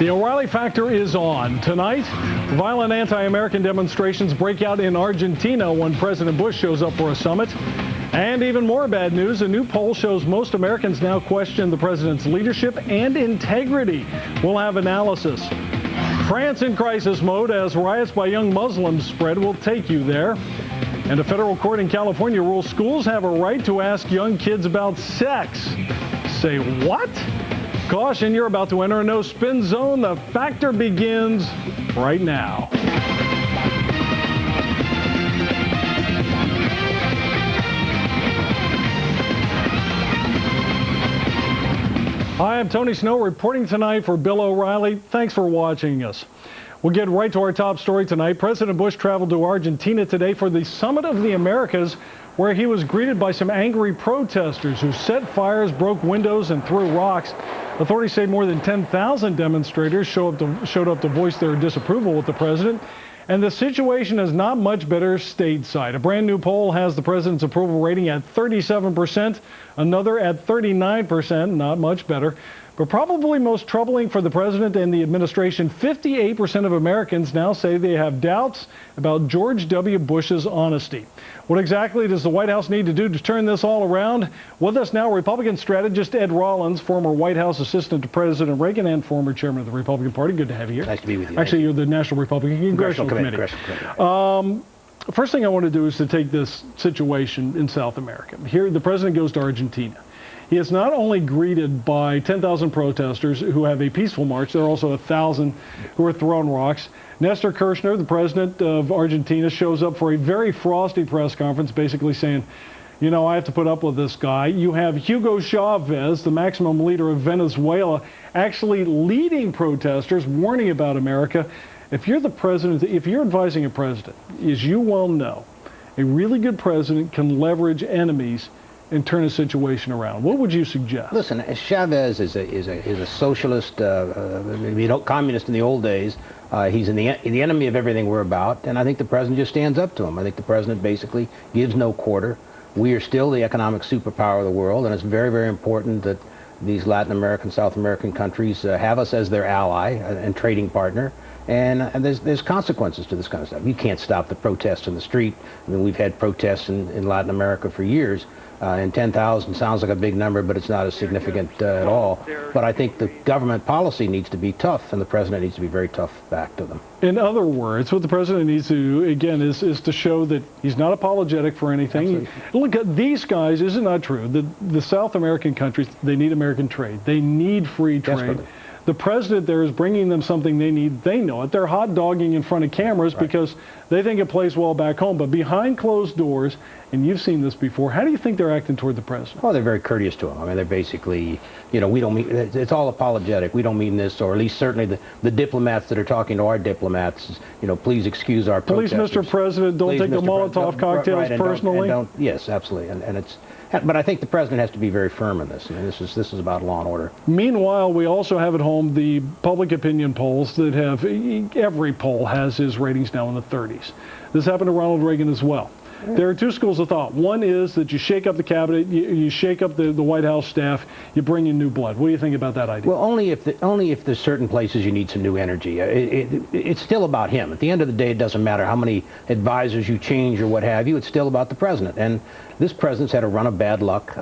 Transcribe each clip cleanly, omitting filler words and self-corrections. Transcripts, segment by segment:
The O'Reilly factor is on. Tonight, violent anti-American demonstrations break out in Argentina when President Bush shows up for a summit. And even more bad news, a new poll shows most Americans now question the president's leadership and integrity. We'll have analysis. France in crisis mode as riots by young Muslims spread. We'll take you there. And a federal court in California rules schools have a right to ask young kids about sex. Say what? Caution, you're about to enter a no-spin zone. The factor begins right now. Hi, I'm Tony Snow reporting tonight for Bill O'Reilly. Thanks for watching us. We'll get right to our top story tonight. President Bush traveled to Argentina today for the Summit of the Americas, where he was greeted by some angry protesters who set fires, broke windows, and threw rocks. Authorities say more than 10,000 demonstrators showed up to voice their disapproval with the president. And the situation is not much better stateside. A brand new poll has the president's approval rating at 37%, another at 39%, not much better. But probably most troubling for the president and the administration, 58% of Americans now say they have doubts about George W. Bush's honesty. What exactly does the White House need to do to turn this all around? With us now, Republican strategist Ed Rollins, former White House assistant to President Reagan and former chairman of the Republican Party. Good to have you here. Nice to be with you. Actually, you're the National Republican Congressional Committee. First thing I want to do is to take this situation in South America. Here, the president goes to Argentina. He is not only greeted by 10,000 protesters who have a peaceful march, there are also 1,000 who are throwing rocks. Nestor Kirchner, the president of Argentina, shows up for a very frosty press conference, basically saying, you know, I have to put up with this guy. You have Hugo Chavez, the maximum leader of Venezuela, actually leading protesters, warning about America. If you're the president, if you're advising a president, as you well know, a really good president can leverage enemies and turn a situation around. What would you suggest? Listen, Chavez is a socialist, communist in the old days. He's the enemy of everything we're about, and I think the president just stands up to him. I think the president basically gives no quarter. We are still the economic superpower of the world, and it's very, very important that these Latin American, South American countries have us as their ally and trading partner. And there's consequences to this kind of stuff. You can't stop the protests in the street. I mean, we've had protests in Latin America for years. And 10,000 sounds like a big number, but it's not as significant at all. But I think the government policy needs to be tough, and the president needs to be very tough back to them. In other words, what the president needs to do, again, is to show that he's not apologetic for anything. Absolutely. Look at these guys, is it not true? The South American countries, they need American trade. They need free trade. Desperately. The president there is bringing them something they need. They know it. They're hot dogging in front of cameras because they think it plays well back home. But behind closed doors, and you've seen this before, how do you think they're acting toward the president? Well, they're very courteous to him. I mean, they're basically, you know, we don't mean, it's all apologetic. We don't mean this, or at least certainly the diplomats that are talking to our diplomats, you know, please excuse our protesters. Please, Mr. President, don't take the Molotov cocktails personally. Yes, absolutely. And it's, but I think the president has to be very firm in this. I mean, this is about law and order. Meanwhile, we also have at home the public opinion polls that have, every poll has his ratings now in the 30s. This happened to Ronald Reagan as well. There are two schools of thought. One is that you shake up the cabinet, you shake up the White House staff, you bring in new blood. What do you think about that idea? Well, only if there's certain places you need some new energy. It's still about him. At the end of the day, it doesn't matter how many advisors you change or what have you. It's still about the president. And this president's had a run of bad luck.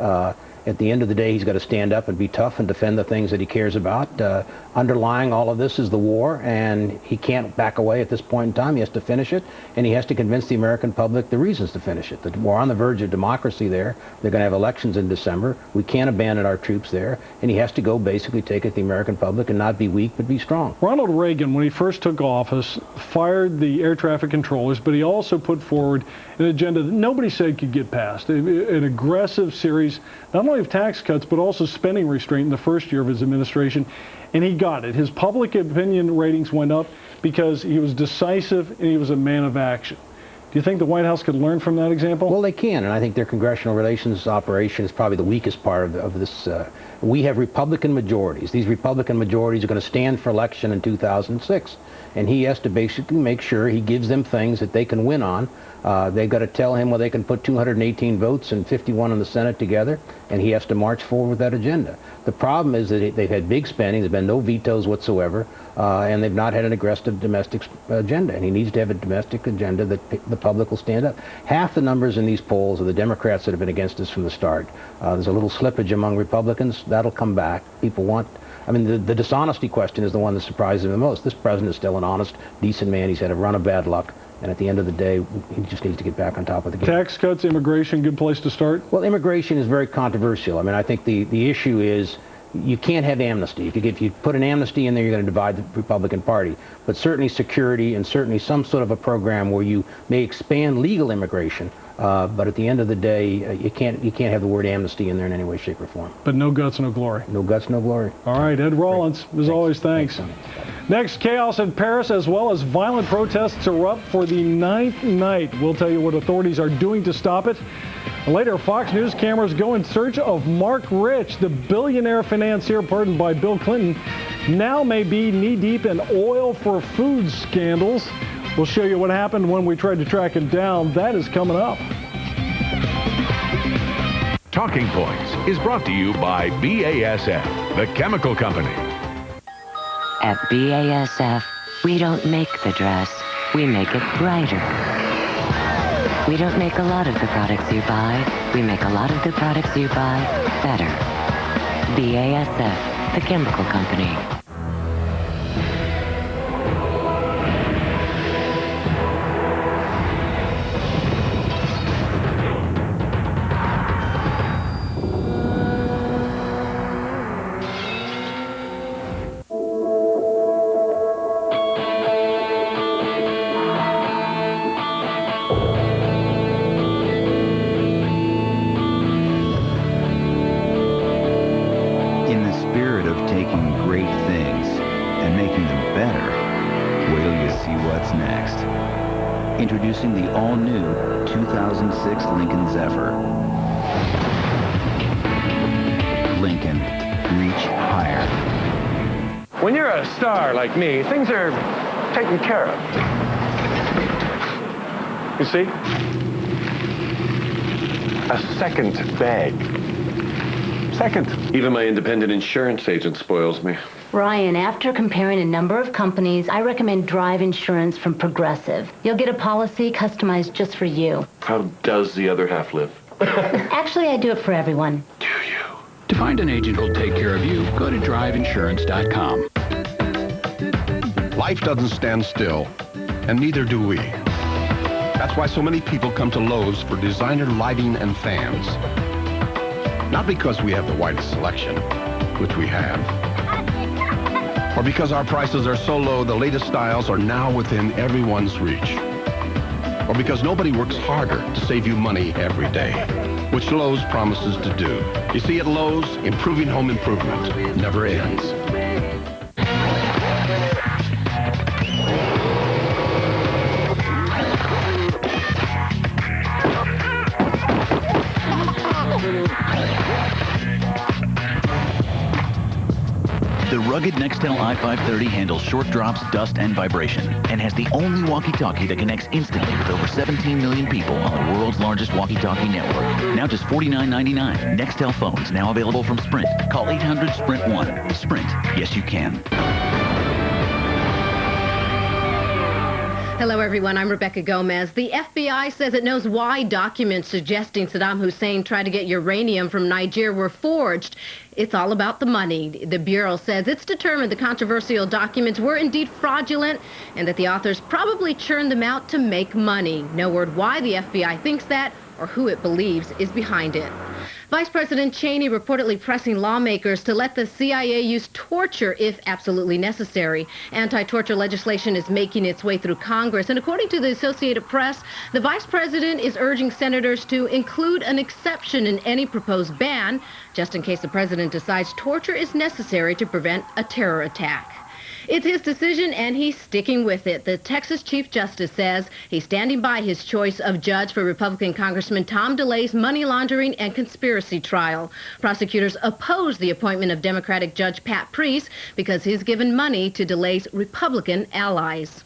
At the end of the day, he's got to stand up and be tough and defend the things that he cares about. Underlying all of this is the war, and he can't back away at this point in time. He has to finish it, and he has to convince the American public the reasons to finish it. That we're on the verge of democracy there. They're going to have elections in December. We can't abandon our troops there, and he has to go basically take it to the American public and not be weak, but be strong. Ronald Reagan, when he first took office, fired the air traffic controllers, but he also put forward an agenda that nobody said could get passed. An aggressive series, not only of tax cuts, but also spending restraint in the first year of his administration. And he got it. His public opinion ratings went up because he was decisive and he was a man of action. Do you think the White House could learn from that example? Well, they can, and I think their congressional relations operation is probably the weakest part of this. We have Republican majorities. These Republican majorities are going to stand for election in 2006, and he has to basically make sure he gives them things that they can win on. They've got to tell him, well, they can put 218 votes and 51 in the Senate together, and he has to march forward with that agenda. The problem is that they've had big spending, there's been no vetoes whatsoever, and they've not had an aggressive domestic agenda, and he needs to have a domestic agenda that the public will stand up. Half the numbers in these polls are the Democrats that have been against us from the start. There's a little slippage among Republicans. That'll come back. People want... I mean, the dishonesty question is the one that surprises me the most. This president is still an honest, decent man. He's had a run of bad luck. And at the end of the day, he just needs to get back on top of the game. Tax cuts, immigration, good place to start? Well, immigration is very controversial. I mean, I think the issue is you can't have amnesty. If you put an amnesty in there, you're going to divide the Republican Party. But certainly security and certainly some sort of a program where you may expand legal immigration. But at the end of the day, you can't have the word amnesty in there in any way, shape, or form. But no guts, no glory. No guts, no glory. All right, Ed Rollins, as always, thanks. Next, chaos in Paris as well as violent protests erupt for the 9th night. We'll tell you what authorities are doing to stop it. Later, Fox News cameras go in search of Mark Rich, the billionaire financier pardoned by Bill Clinton, now may be knee-deep in oil for food scandals. We'll show you what happened when we tried to track him down. That is coming up. Talking Points is brought to you by BASF, the chemical company. At BASF, we don't make the dress, we make it brighter. We don't make a lot of the products you buy, we make a lot of the products you buy better. BASF, the chemical company. In the spirit of taking great things and making them better, wait till you see what's next. Introducing the all-new 2006 Lincoln Zephyr. Lincoln, reach higher. When you're a star like me, things are taken care of. You see? A second bag. Second. Even my independent insurance agent spoils me. Ryan, after comparing a number of companies, I recommend Drive Insurance from Progressive. You'll get a policy customized just for you. How does the other half live? Actually, I do it for everyone. Do you? To find an agent who'll take care of you, go to driveinsurance.com. Life doesn't stand still, and neither do we. That's why so many people come to Lowe's for designer lighting and fans. Not because we have the widest selection, which we have, or because our prices are so low the latest styles are now within everyone's reach, or because nobody works harder to save you money every day, which Lowe's promises to do. You see, at Lowe's, improving home improvement never ends. The rugged Nextel i530 handles short drops, dust, and vibration, and has the only walkie-talkie that connects instantly with over 17 million people on the world's largest walkie-talkie network. Now just $49.99. Nextel phones now available from Sprint. Call 800-SPRINT-1. Sprint. Yes, you can. Hello, everyone. I'm Rebecca Gomez. The FBI says it knows why documents suggesting Saddam Hussein tried to get uranium from Niger were forged. It's all about the money. The Bureau says it's determined the controversial documents were indeed fraudulent and that the authors probably churned them out to make money. No word why the FBI thinks that or who it believes is behind it. Vice President Cheney reportedly pressing lawmakers to let the CIA use torture if absolutely necessary. Anti-torture legislation is making its way through Congress, and according to the Associated Press, the vice president is urging senators to include an exception in any proposed ban, just in case the president decides torture is necessary to prevent a terror attack. It's his decision, and he's sticking with it. The Texas Chief Justice says he's standing by his choice of judge for Republican Congressman Tom DeLay's money laundering and conspiracy trial. Prosecutors oppose the appointment of Democratic Judge Pat Priest because he's given money to DeLay's Republican allies.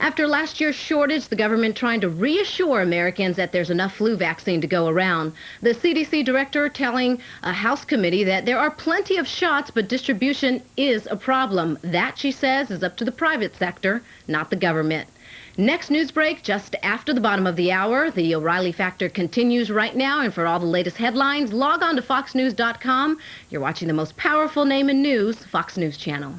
After last year's shortage, the government trying to reassure Americans that there's enough flu vaccine to go around. The CDC director telling a House committee that there are plenty of shots, but distribution is a problem. That, she says, is up to the private sector, not the government. Next news break, just after the bottom of the hour. The O'Reilly Factor continues right now, and for all the latest headlines, log on to foxnews.com. You're watching the most powerful name in news, Fox News Channel.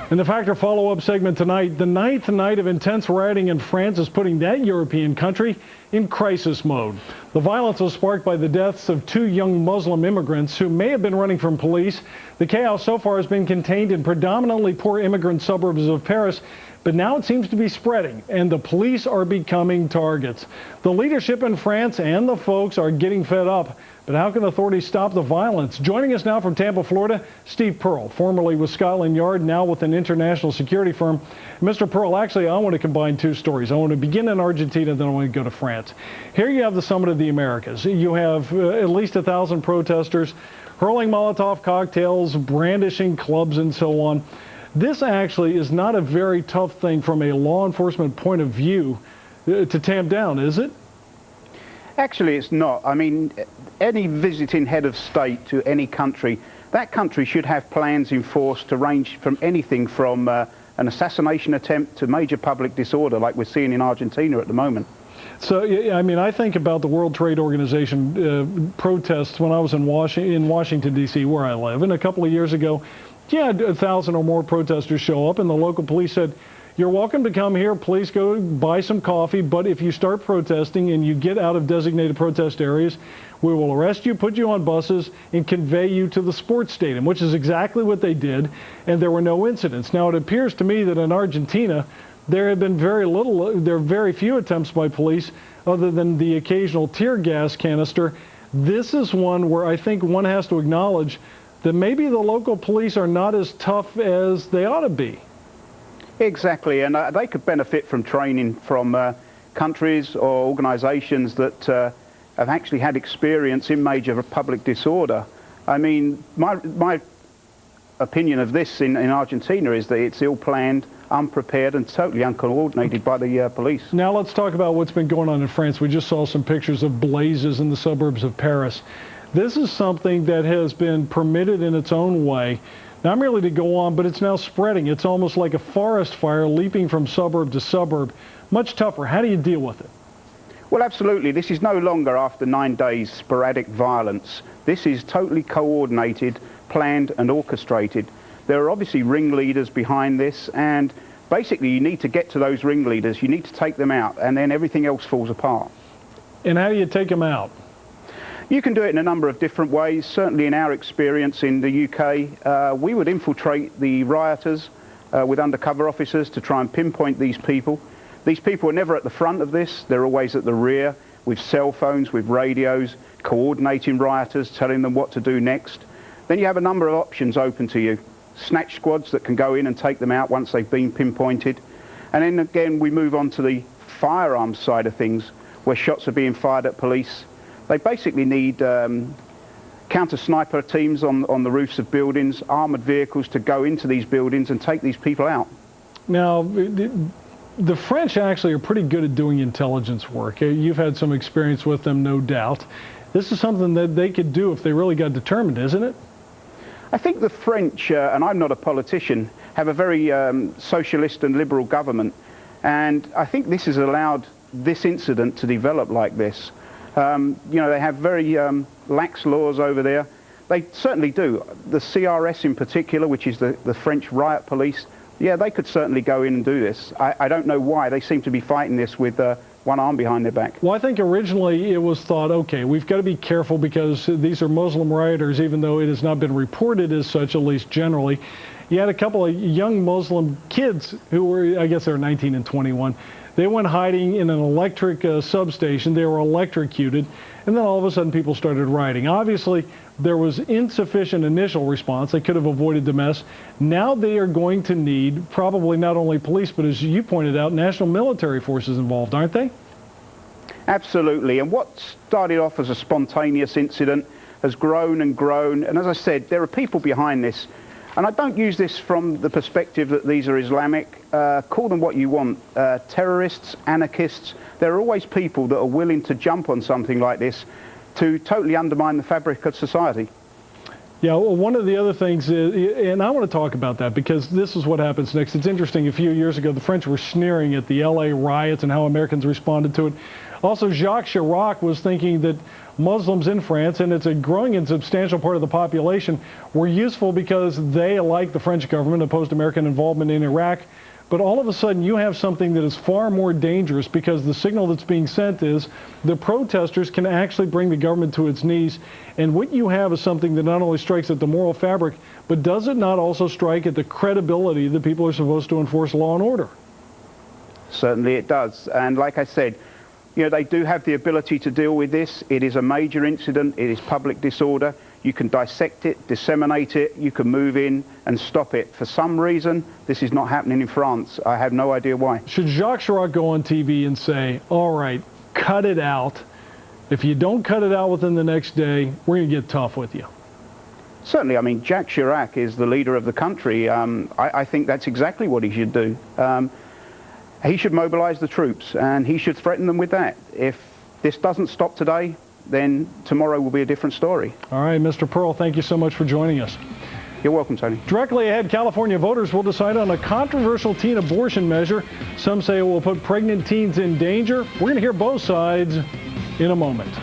In the Factor follow-up segment tonight, the 9th night of intense rioting in France is putting that European country in crisis mode. The violence was sparked by the deaths of 2 young Muslim immigrants who may have been running from police. The chaos so far has been contained in predominantly poor immigrant suburbs of Paris, but now it seems to be spreading, and the police are becoming targets. The leadership in France and the folks are getting fed up. But how can authorities stop the violence? Joining us now from Tampa, Florida, Steve Pearl, formerly with Scotland Yard, now with an international security firm. Mr. Pearl, actually, I want to combine 2 stories. I want to begin in Argentina, then I want to go to France. Here you have the Summit of the Americas. You have at least 1,000 protesters hurling Molotov cocktails, brandishing clubs, and so on. This actually is not a very tough thing from a law enforcement point of view to tamp down, is it? Actually, it's not. I mean, any visiting head of state to any country, that country should have plans in force to range from anything from an assassination attempt to major public disorder like we're seeing in Argentina at the moment. So, I mean, I think about the World Trade Organization protests when I was in Washington, D.C., where I live. And a couple of years ago, you had 1,000 or more protesters show up, and the local police said, "You're welcome to come here. Please go buy some coffee. But if you start protesting and you get out of designated protest areas, we will arrest you, put you on buses, and convey you to the sports stadium," which is exactly what they did. And there were no incidents. Now, it appears to me that in Argentina, there have been there are very few attempts by police other than the occasional tear gas canister. This is one where I think one has to acknowledge that maybe the local police are not as tough as they ought to be. Exactly, and they could benefit from training from countries or organizations that have actually had experience in major public disorder. I mean, my opinion of this in Argentina is that it's ill-planned, unprepared, and totally uncoordinated by the police. Now let's talk about what's been going on in France. We just saw some pictures of blazes in the suburbs of Paris. This is something that has been permitted in its own way. Not merely to go on, but it's now spreading. It's almost like a forest fire leaping from suburb to suburb. Much tougher. How do you deal with it? Well, absolutely. This is no longer after 9 days sporadic violence. This is totally coordinated, planned and orchestrated. There are obviously ringleaders behind this, and basically you need to get to those ringleaders. You need to take them out, and then everything else falls apart. And how do you take them out? You can do it in a number of different ways. Certainly in our experience in the UK, we would infiltrate the rioters with undercover officers to try and pinpoint these people. These people are never at the front of this. They're always at the rear with cell phones, with radios, coordinating rioters, telling them what to do next. Then you have a number of options open to you. Snatch squads that can go in and take them out once they've been pinpointed. And then again, we move on to the firearms side of things, where shots are being fired at police. They basically need counter-sniper teams on the roofs of buildings, armoured vehicles to go into these buildings and take these people out. Now, the French actually are pretty good at doing intelligence work. You've had some experience with them, no doubt. This is something that they could do if they really got determined, isn't it? I think the French, and I'm not a politician, have a very socialist and liberal government. And I think this has allowed this incident to develop like this. You know, they have very lax laws over there. They certainly do. The CRS in particular, which is the French riot police, yeah, they could certainly go in and do this. I don't know why. They seem to be fighting this with one arm behind their back. Well, I think originally it was thought, okay, we've got to be careful because these are Muslim rioters, even though it has not been reported as such, at least generally. You had a couple of young Muslim kids who were, I guess they were 19 and 21. They went hiding in an electric substation. They were electrocuted, and then all of a sudden people started rioting. Obviously, there was insufficient initial response. They could have avoided the mess. Now they are going to need probably not only police, but as you pointed out, national military forces involved, aren't they? Absolutely. And what started off as a spontaneous incident has grown and grown. And as I said, there are people behind this. And I don't use this from the perspective that these are Islamic. Call them what you want. Terrorists, anarchists. There are always people that are willing to jump on something like this to totally undermine the fabric of society. Yeah, well, one of the other things is, and I want to talk about that because this is what happens next. It's interesting, a few years ago, the French were sneering at the LA riots and how Americans responded to it. Also, Jacques Chirac was thinking that Muslims in France, and it's a growing and substantial part of the population, were useful because they, like the French government, opposed American involvement in Iraq. But all of a sudden, you have something that is far more dangerous because the signal that's being sent is the protesters can actually bring the government to its knees. And what you have is something that not only strikes at the moral fabric, but does it not also strike at the credibility that people are supposed to enforce law and order? Certainly it does. And like I said, you know, they do have the ability to deal with this. It is a major incident. It is public disorder. You can dissect it, disseminate it, you can move in and stop it. For some reason, this is not happening in France. I have no idea why. Should Jacques Chirac go on TV and say, all right, cut it out. If you don't cut it out within the next day, we're going to get tough with you? Certainly. I mean, Jacques Chirac is the leader of the country. I think that's exactly what he should do. He should mobilize the troops, and he should threaten them with that. If this doesn't stop today, then tomorrow will be a different story. All right, Mr. Pearl, thank you so much for joining us. You're welcome, Tony. Directly ahead, California voters will decide on a controversial teen abortion measure. Some say it will put pregnant teens in danger. We're going to hear both sides in a moment.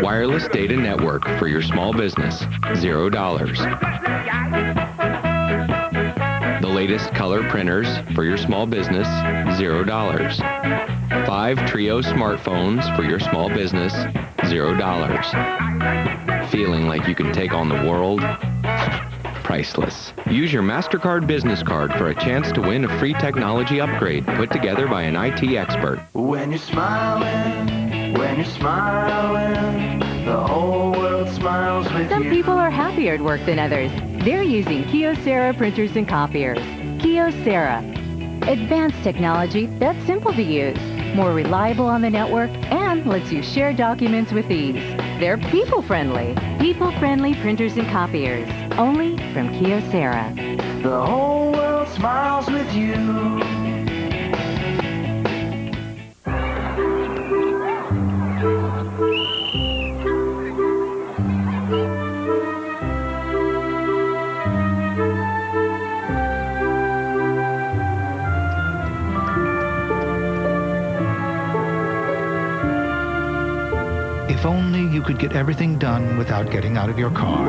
Wireless data network for your small business, $0. The latest color printers for your small business, $0. 5 Trio smartphones for your small business, $0. Feeling like you can take on the world? Priceless. Use your MasterCard business card for a chance to win a free technology upgrade put together by an IT expert. When you're smiling, the whole world smiles with you. Some people are happier at work than others. They're using Kyocera printers and copiers. Kyocera. Advanced technology that's simple to use, more reliable on the network, and lets you share documents with ease. They're people-friendly. People-friendly printers and copiers. Only from Kyocera. The whole world smiles with you. If only you could get everything done without getting out of your car.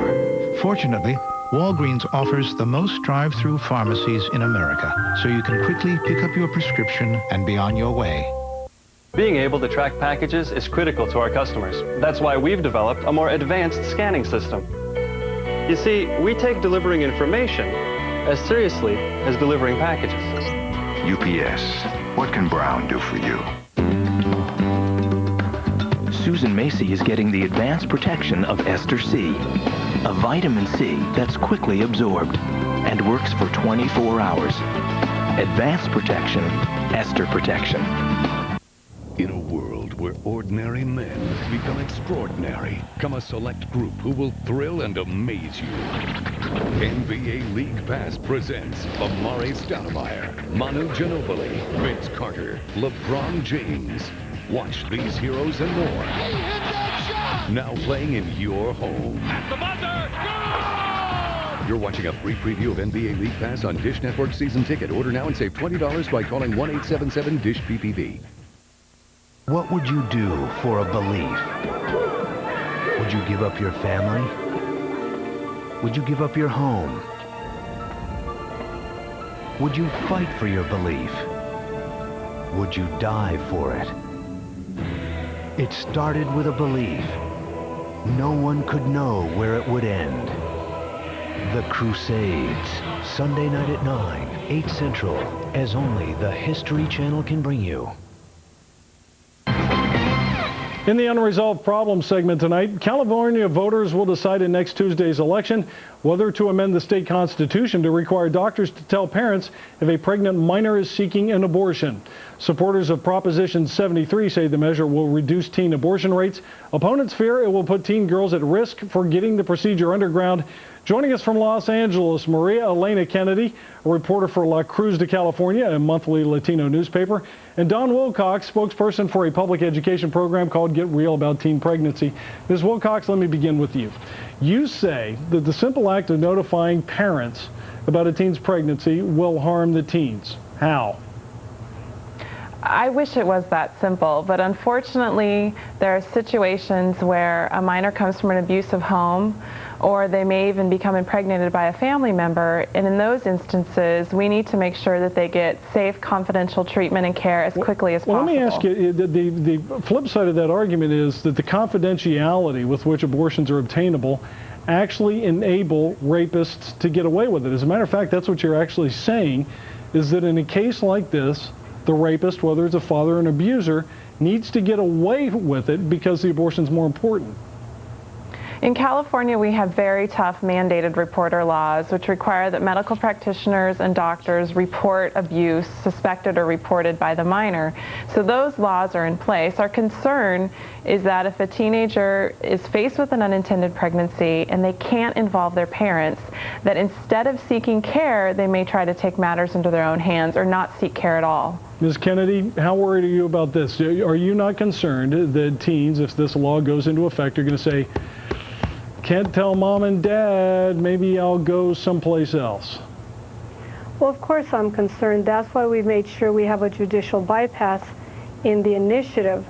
Fortunately, Walgreens offers the most drive-through pharmacies in America, so you can quickly pick up your prescription and be on your way. Being able to track packages is critical to our customers. That's why we've developed a more advanced scanning system. You see, we take delivering information as seriously as delivering packages. UPS, what can Brown do for you? Susan Macy is getting the advanced protection of Ester C, a vitamin C that's quickly absorbed and works for 24 hours. Advanced protection, Ester protection. In a world where ordinary men become extraordinary, come a select group who will thrill and amaze you. NBA League Pass presents Amare Stoudemire, Manu Ginobili, Vince Carter, LeBron James. Watch these heroes and more. Now playing in your home. At the buzzer! You're watching a free preview of NBA League Pass on Dish Network season ticket. Order now and save $20 by calling 1-877-DISH-PPV. What would you do for a belief? Would you give up your family? Would you give up your home? Would you fight for your belief? Would you die for it? It started with a belief. No one could know where it would end. The Crusades, Sunday night at 9, 8 Central, as only the History Channel can bring you. In the Unresolved Problem segment tonight, California voters will decide in next Tuesday's election whether to amend the state constitution to require doctors to tell parents if a pregnant minor is seeking an abortion. Supporters of Proposition 73 say the measure will reduce teen abortion rates. Opponents fear it will put teen girls at risk for getting the procedure underground. Joining us from Los Angeles, Maria Elena Kennedy, a reporter for La Cruz de California, a monthly Latino newspaper, and Don Wilcox, spokesperson for a public education program called Get Real About Teen Pregnancy. Ms. Wilcox, let me begin with you. You say that the simple act of notifying parents about a teen's pregnancy will harm the teens. How? I wish it was that simple, but unfortunately there are situations where a minor comes from an abusive home, or they may even become impregnated by a family member, and in those instances we need to make sure that they get safe, confidential treatment and care as quickly as possible. Let me ask you, the flip side of that argument is that the confidentiality with which abortions are obtainable actually enable rapists to get away with it. As a matter of fact, that's what you're actually saying, is that in a case like this, the rapist, whether it's a father or an abuser, needs to get away with it because the abortion's more important. In California, we have very tough mandated reporter laws, which require that medical practitioners and doctors report abuse suspected or reported by the minor. So those laws are in place. Our concern is that if a teenager is faced with an unintended pregnancy and they can't involve their parents, that instead of seeking care, they may try to take matters into their own hands or not seek care at all. Ms. Kennedy, how worried are you about this? Are you not concerned that teens, if this law goes into effect, are going to say, can't tell mom and dad, maybe I'll go someplace else? Well, of course I'm concerned. That's why we made sure we have a judicial bypass in the initiative.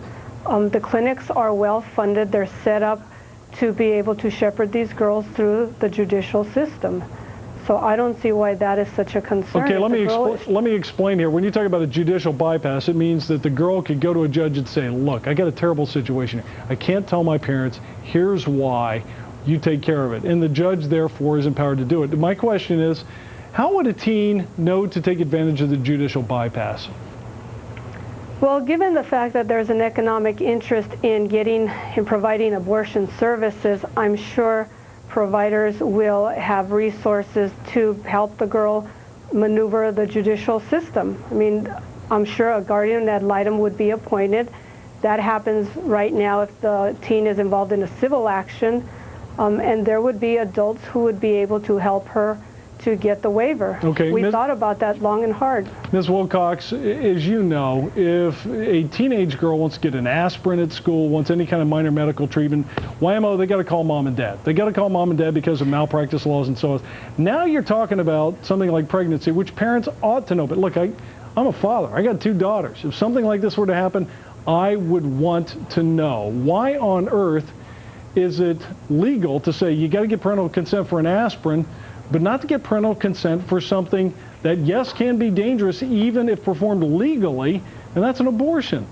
The clinics are well funded. They're set up to be able to shepherd these girls through the judicial system. So I don't see why that is such a concern. Okay, let me explain here. When you talk about a judicial bypass, it means that the girl could go to a judge and say, look, I got a terrible situation here. I can't tell my parents. Here's why. You take care of it. And the judge, therefore, is empowered to do it. My question is, how would a teen know to take advantage of the judicial bypass? Well, given the fact that there's an economic interest in providing abortion services, I'm sure providers will have resources to help the girl maneuver the judicial system. I mean, I'm sure a guardian ad litem would be appointed. That happens right now if the teen is involved in a civil action. And there would be adults who would be able to help her to get the waiver. Okay, we thought about that long and hard. Ms. Wilcox, as you know, if a teenage girl wants to get an aspirin at school, wants any kind of minor medical treatment, YMO, they got to call mom and dad. They got to call mom and dad because of malpractice laws and so on. Now you're talking about something like pregnancy, which parents ought to know. But look, I'm a father. I got 2 daughters. If something like this were to happen, I would want to know. Why on earth is it legal to say you got to get parental consent for an aspirin, but not to get parental consent for something that, yes, can be dangerous even if performed legally, and that's an abortion?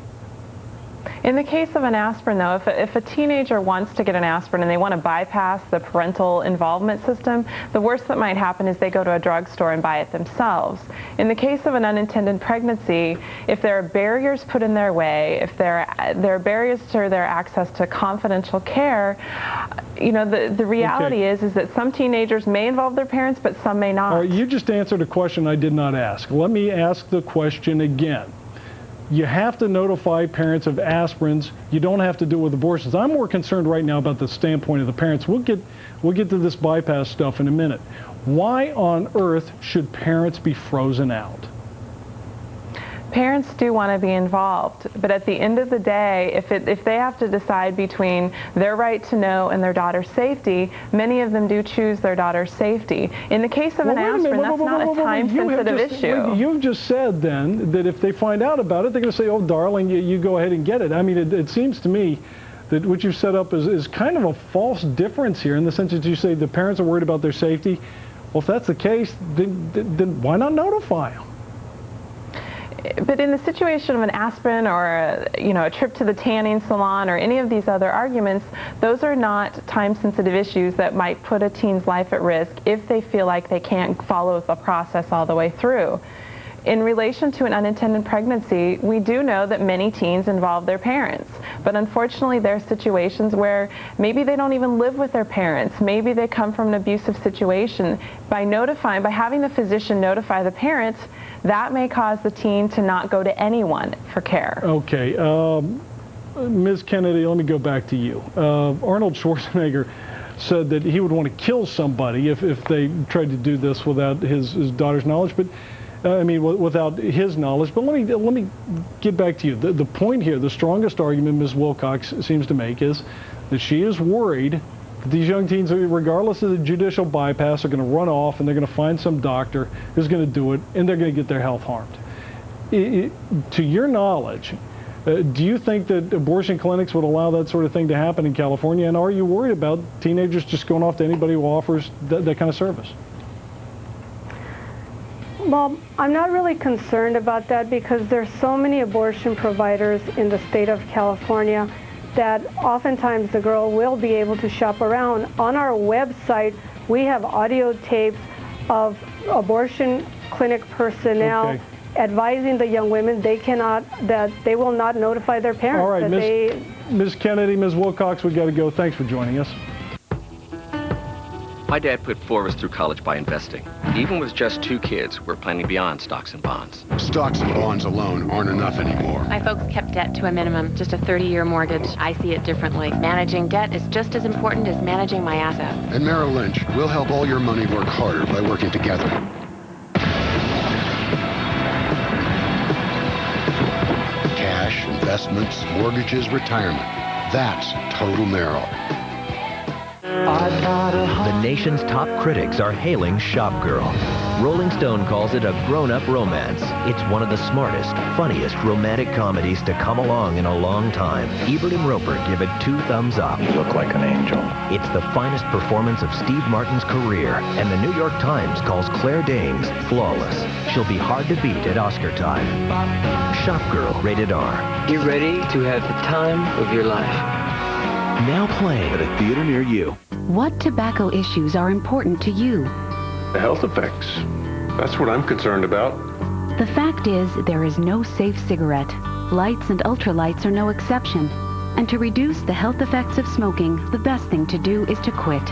In the case of an aspirin, though, if a teenager wants to get an aspirin and they want to bypass the parental involvement system, the worst that might happen is they go to a drugstore and buy it themselves. In the case of an unintended pregnancy, if there are barriers put in their way, if there are barriers to their access to confidential care, you know, the reality is that some teenagers may involve their parents, but some may not. All right, you just answered a question I did not ask. Let me ask the question again. You have to notify parents of aspirins. You don't have to do it with abortions. I'm more concerned right now about the standpoint of the parents. We'll get to this bypass stuff in a minute. Why on earth should parents be frozen out? Parents do want to be involved, but at the end of the day, if they have to decide between their right to know and their daughter's safety, many of them do choose their daughter's safety. In the case of an aspirin, that's not a time-sensitive issue. You've just said then that if they find out about it, they're going to say, oh, darling, you go ahead and get it. I mean, it seems to me that what you've set up is kind of a false difference here in the sense that you say the parents are worried about their safety. Well, if that's the case, then why not notify them? But in the situation of an aspirin or a trip to the tanning salon or any of these other arguments, those are not time-sensitive issues that might put a teen's life at risk if they feel like they can't follow the process all the way through. In relation to an unintended pregnancy, we do know that many teens involve their parents. But unfortunately, there are situations where maybe they don't even live with their parents. Maybe they come from an abusive situation. By having the physician notify the parents, that may cause the teen to not go to anyone for care. Okay. Ms. Kennedy, let me go back to you. Arnold Schwarzenegger said that he would want to kill somebody if they tried to do this without his daughter's knowledge. But I mean, without his knowledge. But let me get back to you. The point here, the strongest argument Ms. Wilcox seems to make is that she is worried that these young teens, regardless of the judicial bypass, are going to run off and they're going to find some doctor who's going to do it, and they're going to get their health harmed. To your knowledge, do you think that abortion clinics would allow that sort of thing to happen in California? And are you worried about teenagers just going off to anybody who offers that kind of service? Well, I'm not really concerned about that because there's so many abortion providers in the state of California that oftentimes the girl will be able to shop around. On our website, we have audio tapes of abortion clinic personnel advising the young women that they will not notify their parents. All right, Ms. Kennedy, Ms. Wilcox, we got to go. Thanks for joining us. My dad put 4 of us through college by investing. Even with just 2 kids, we're planning beyond stocks and bonds. Stocks and bonds alone aren't enough anymore. My folks kept debt to a minimum, just a 30-year mortgage. I see it differently. Managing debt is just as important as managing my assets. At Merrill Lynch, we'll help all your money work harder by working together. Cash, investments, mortgages, retirement. That's Total Merrill. The nation's top critics are hailing Shop Girl. Rolling Stone calls it a grown-up romance. It's one of the smartest, funniest romantic comedies to come along in a long time. Ebert and Roper give it 2 thumbs up. You look like an angel. It's the finest performance of Steve Martin's career, and the New York Times calls Claire Danes flawless. She'll be hard to beat at Oscar time. Shop Girl, rated R. Get ready to have the time of your life. Now playing at a theater near you. What tobacco issues are important to you? The health effects. That's what I'm concerned about. The fact is, there is no safe cigarette. Lights and ultralights are no exception. And to reduce the health effects of smoking, the best thing to do is to quit.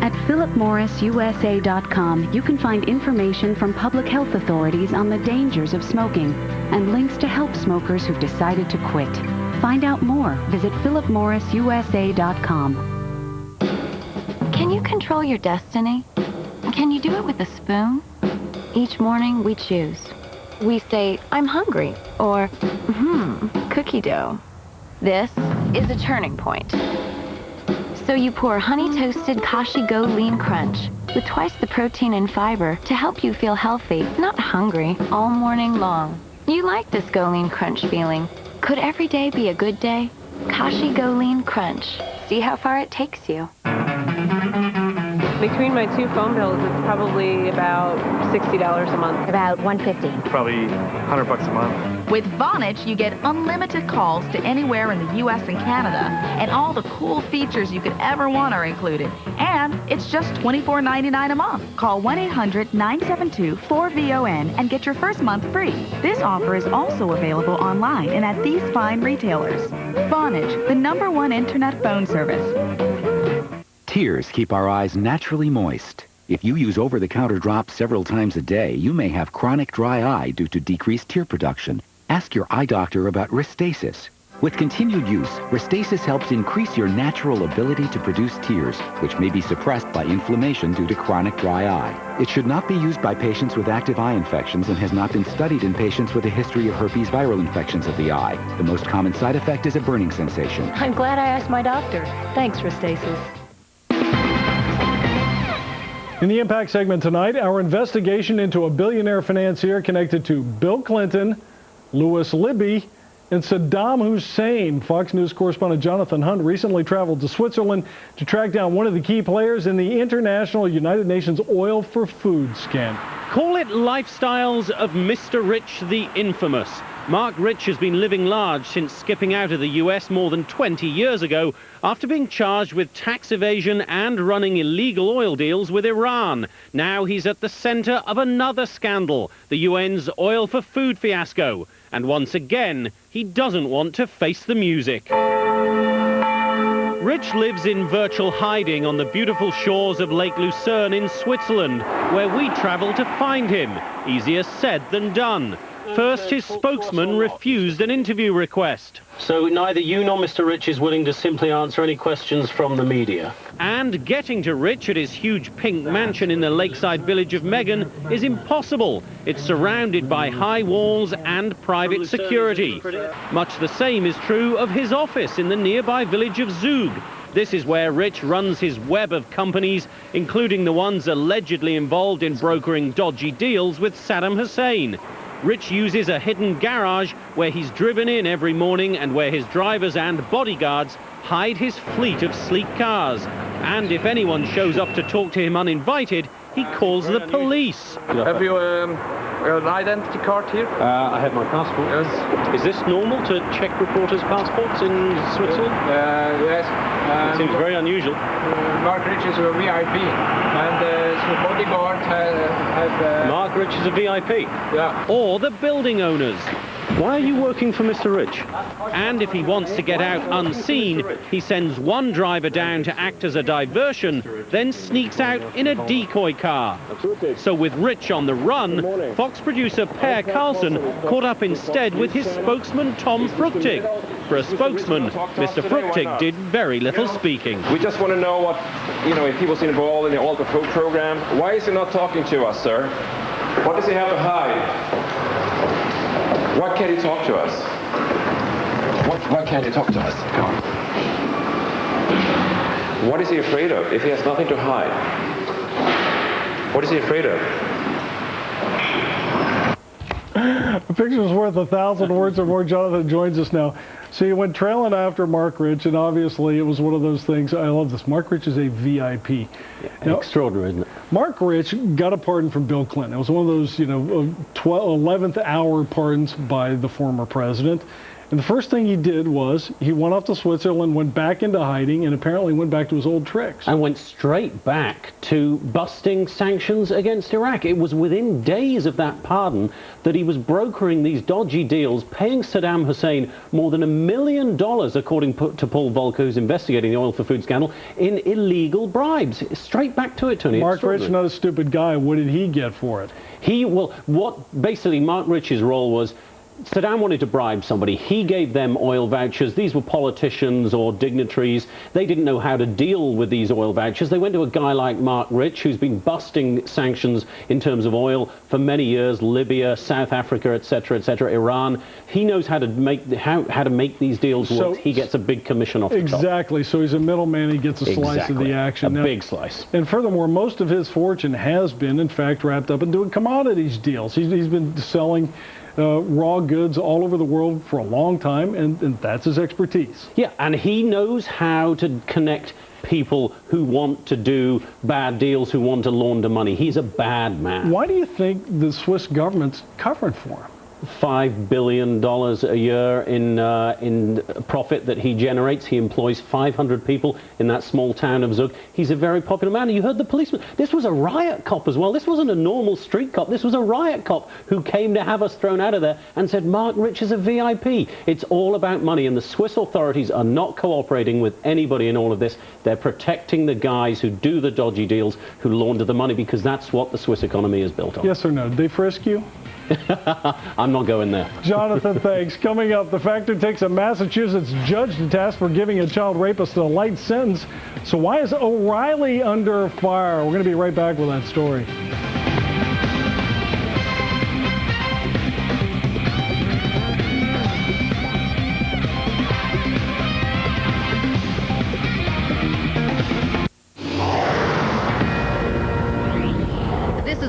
At philipmorrisusa.com, you can find information from public health authorities on the dangers of smoking and links to help smokers who've decided to quit. Find out more. Visit philipmorrisusa.com. Can you control your destiny? Can you do it with a spoon? Each morning we choose. We say, I'm hungry, or, cookie dough. This is a turning point. So you pour honey-toasted Kashi Go Lean Crunch with twice the protein and fiber to help you feel healthy, not hungry, all morning long. You like this Go Lean Crunch feeling. Could every day be a good day? Kashi Go Lean Crunch. See how far it takes you. Between my 2 phone bills, it's probably about $60 a month. About $150. Probably $100 a month. With Vonage, you get unlimited calls to anywhere in the U.S. and Canada, and all the cool features you could ever want are included. And it's just $24.99 a month. Call 1-800-972-4VON and get your first month free. This offer is also available online and at these fine retailers. Vonage, the #1 internet phone service. Tears keep our eyes naturally moist. If you use over-the-counter drops several times a day, you may have chronic dry eye due to decreased tear production. Ask your eye doctor about Restasis. With continued use, Restasis helps increase your natural ability to produce tears, which may be suppressed by inflammation due to chronic dry eye. It should not be used by patients with active eye infections and has not been studied in patients with a history of herpes viral infections of the eye. The most common side effect is a burning sensation. I'm glad I asked my doctor. Thanks, Restasis. In the Impact segment tonight, our investigation into a billionaire financier connected to Bill Clinton, Louis Libby, and Saddam Hussein. Fox News correspondent Jonathan Hunt recently traveled to Switzerland to track down one of the key players in the international United Nations oil for food scandal. Call it lifestyles of Mr. Rich the Infamous. Mark Rich has been living large since skipping out of the US more than 20 years ago after being charged with tax evasion and running illegal oil deals with Iran. Now he's at the center of another scandal, the UN's oil for food fiasco. And once again, he doesn't want to face the music. Rich lives in virtual hiding on the beautiful shores of Lake Lucerne in Switzerland, where we travel to find him. Easier said than done. First, his spokesman refused an interview request. So neither you nor Mr. Rich is willing to simply answer any questions from the media? And getting to Rich at his huge pink mansion in the lakeside village of Meghan is impossible. It's surrounded by high walls and private security. Much the same is true of his office in the nearby village of Zug. This is where Rich runs his web of companies, including the ones allegedly involved in brokering dodgy deals with Saddam Hussein. Rich uses a hidden garage where he's driven in every morning and where his drivers and bodyguards hide his fleet of sleek cars. And if anyone shows up to talk to him uninvited, he calls the police. Have you an identity card here? I have my passport. Yes. Is this normal to check reporters' passports in Switzerland? Yes. It seems very unusual. Mark Rich is a VIP, and the bodyguard has... Mark Rich is a VIP? Yeah. Or the building owners. Why are you working for Mr. Rich? And if he wants to get out unseen, he sends one driver down to act as a diversion, then sneaks out in a decoy car. So with Rich on the run, Fox producer Per Carlson caught up instead with his spokesman Tom Fruchtig. For a spokesman, Mr. Fruchtig did very little speaking. We just want to know what, if he was involved in the Oil for Food program. Why is he not talking to us, sir? What does he have to hide? Why can't he talk to us? Why can't he talk to us? What is he afraid of if he has nothing to hide? What is he afraid of? A picture's worth 1,000 words or more. Jonathan joins us now. So you went trailing after Mark Rich, and obviously it was one of those things. I love this. Mark Rich is a VIP. Now, extraordinary, isn't it? Mark Rich got a pardon from Bill Clinton. It was one of those, 11th hour pardons by the former president. And the first thing he did was he went off to Switzerland, went back into hiding, and apparently went back to his old tricks. And went straight back to busting sanctions against Iraq. It was within days of that pardon that he was brokering these dodgy deals, paying Saddam Hussein more than $1 million, according to Paul Volcker, who's investigating the oil for food scandal, in illegal bribes. Straight back to it, Tony. Mark Rich, not a stupid guy. What did he get for it? Basically Mark Rich's role was, Saddam wanted to bribe somebody. He gave them oil vouchers. These were politicians or dignitaries. They didn't know how to deal with these oil vouchers. They went to a guy like Mark Rich, who's been busting sanctions in terms of oil for many years, Libya, South Africa, etc., Iran. He knows how to make these deals work. He gets a big commission off the top. Exactly. So he's a middleman. He gets a slice of the action. A big slice. And furthermore, most of his fortune has been, in fact, wrapped up in doing commodities deals. He's been selling raw goods all over the world for a long time, and that's his expertise. Yeah, and he knows how to connect people who want to do bad deals, who want to launder money. He's a bad man. Why do you think the Swiss government's covering for him? $5 billion a year in profit that he generates. He employs 500 people in that small town of Zug. He's a very popular man. You heard the policeman. This was a riot cop as well. This wasn't a normal street cop. This was a riot cop who came to have us thrown out of there and said, Mark Rich is a VIP. It's all about money, and the Swiss authorities are not cooperating with anybody in all of this. They're protecting the guys who do the dodgy deals, who launder the money, because that's what the Swiss economy is built on. Yes or no? Did they frisk you? I'm not going there. Jonathan, thanks. Coming up, the Factor takes a Massachusetts judge to task for giving a child rapist a light sentence. So why is O'Reilly under fire? We're going to be right back with that story.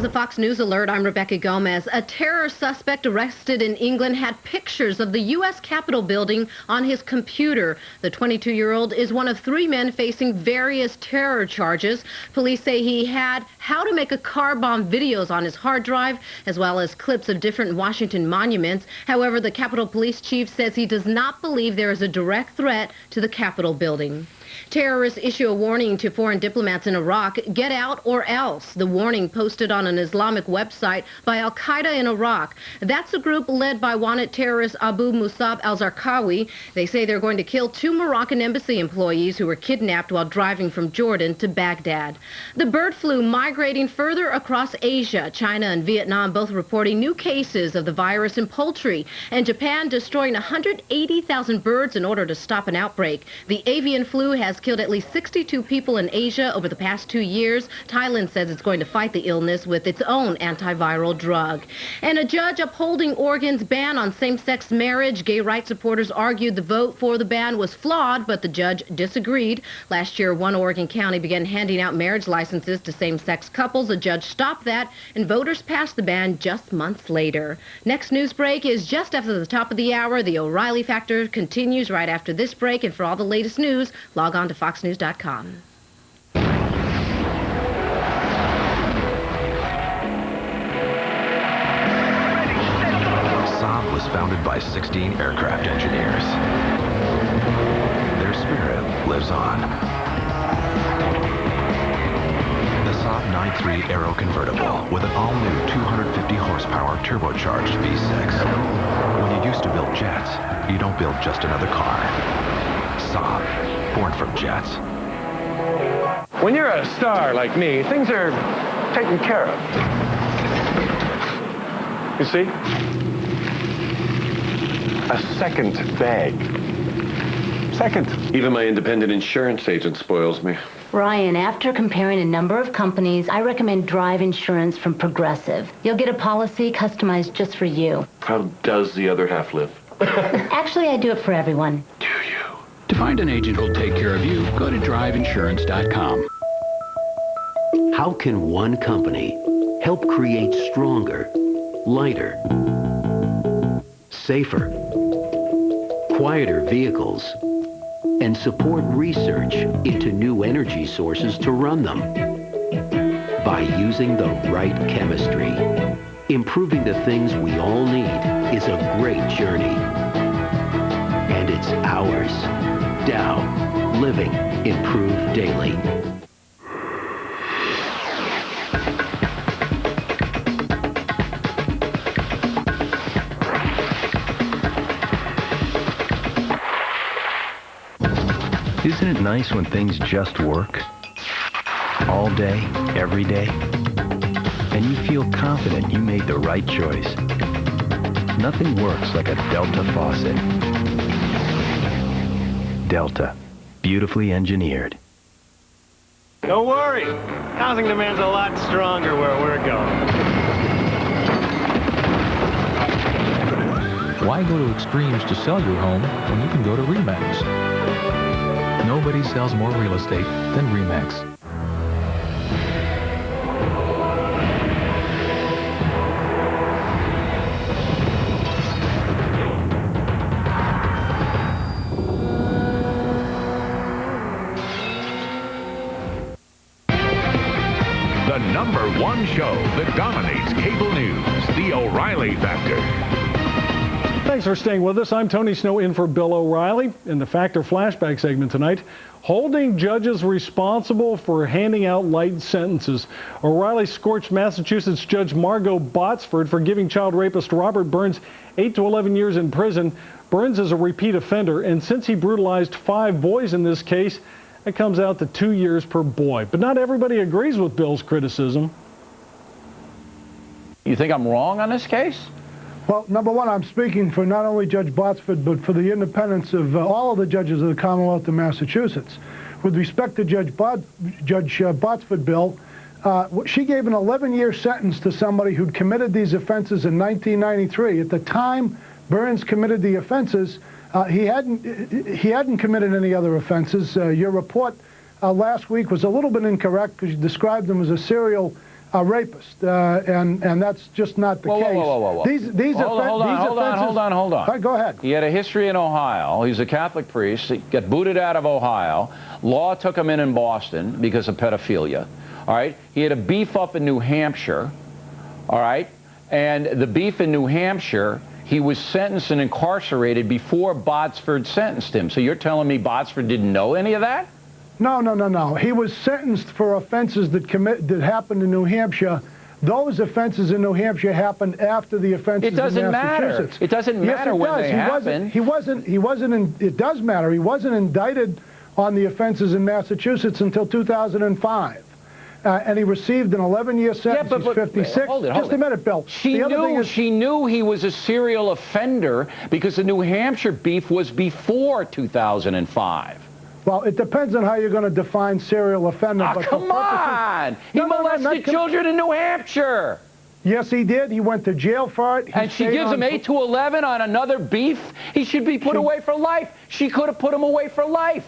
is a Fox News alert. I'm Rebecca Gomez. A terror suspect arrested in England had pictures of the U.S. Capitol building on his computer. The 22-year-old is one of 3 men facing various terror charges. Police say he had how to make a car bomb videos on his hard drive, as well as clips of different Washington monuments. However, the Capitol Police Chief says he does not believe there is a direct threat to the Capitol building. Terrorists issue a warning to foreign diplomats in Iraq, get out or else. The warning posted on an Islamic website by Al-Qaeda in Iraq. That's a group led by wanted terrorist Abu Musab al-Zarqawi. They say they're going to kill 2 Moroccan embassy employees who were kidnapped while driving from Jordan to Baghdad. The bird flu migrating further across Asia. China and Vietnam both reporting new cases of the virus in poultry, and Japan destroying 180,000 birds in order to stop an outbreak. The avian flu has killed at least 62 people in Asia over the past 2 years. Thailand says it's going to fight the illness with its own antiviral drug. And a judge upholding Oregon's ban on same-sex marriage. Gay rights supporters argued the vote for the ban was flawed, but the judge disagreed. Last year, one Oregon county began handing out marriage licenses to same-sex couples. The judge stopped that, and voters passed the ban just months later. Next news break is just after the top of the hour. The O'Reilly Factor continues right after this break, and for all the latest news, log on to foxnews.com. Saab was founded by 16 aircraft engineers. Their spirit lives on. The Saab 9-3 Aero convertible with an all-new 250 horsepower turbocharged V6. When you used to build jets, you don't build just another car. Saab, born from jets. When you're a star like me, things are taken care of. You see? A second bag. Second. Even my independent insurance agent spoils me. Ryan, after comparing a number of companies, I recommend Drive Insurance from Progressive. You'll get a policy customized just for you. How does the other half live? Actually, I do it for everyone. To find an agent who'll take care of you, go to driveinsurance.com. How can one company help create stronger, lighter, safer, quieter vehicles and support research into new energy sources to run them? By using the right chemistry, improving the things we all need is a great journey. And it's ours. Dow. Living improved daily. Isn't it nice when things just work? All day, every day. And you feel confident you made the right choice. Nothing works like a Delta faucet. Delta, beautifully engineered. Don't worry, housing demand's a lot stronger where we're going. Why go to extremes to sell your home when you can go to RE/MAX? Nobody sells more real estate than RE/MAX. The #1 show that dominates cable news, The O'Reilly Factor. Thanks for staying with us. I'm Tony Snow in for Bill O'Reilly in the Factor Flashback segment tonight. Holding judges responsible for handing out light sentences. O'Reilly scorched Massachusetts Judge Margot Botsford for giving child rapist Robert Burns 8 to 11 years in prison. Burns is a repeat offender, and since he brutalized 5 boys in this case, it comes out to 2 years per boy. But not everybody agrees with Bill's criticism. You think I'm wrong on this case? Well, number one, I'm speaking for not only Judge Botsford, but for the independence of all of the judges of the Commonwealth of Massachusetts. With respect to Judge Botsford, Bill, she gave an 11-year sentence to somebody who'd committed these offenses in 1993. At the time Burns committed the offenses, he hadn't committed any other offenses. Your report last week was a little bit incorrect because you described him as a serial a rapist, and that's just not the case. Whoa. Hold on. All right, go ahead. He had a history in Ohio. He's a Catholic priest. He got booted out of Ohio. Law took him in Boston because of pedophilia. All right. He had a beef up in New Hampshire. All right. And the beef in New Hampshire, he was sentenced and incarcerated before Botsford sentenced him. So you're telling me Botsford didn't know any of that? No. He was sentenced for offenses that happened in New Hampshire. Those offenses in New Hampshire happened after the offenses in Massachusetts. It doesn't matter when they happen. It does matter. He wasn't indicted on the offenses in Massachusetts until 2005. And he received an 11-year sentence. He's 56. Hold it. Just a minute, Bill. She knew he was a serial offender because the New Hampshire beef was before 2005. Well, it depends on how you're going to define serial offender. But come on! He molested children in New Hampshire. Yes, he did. He went to jail for it. And she gives him 8 to 11 on another beef? He should be put away for life. She could have put him away for life.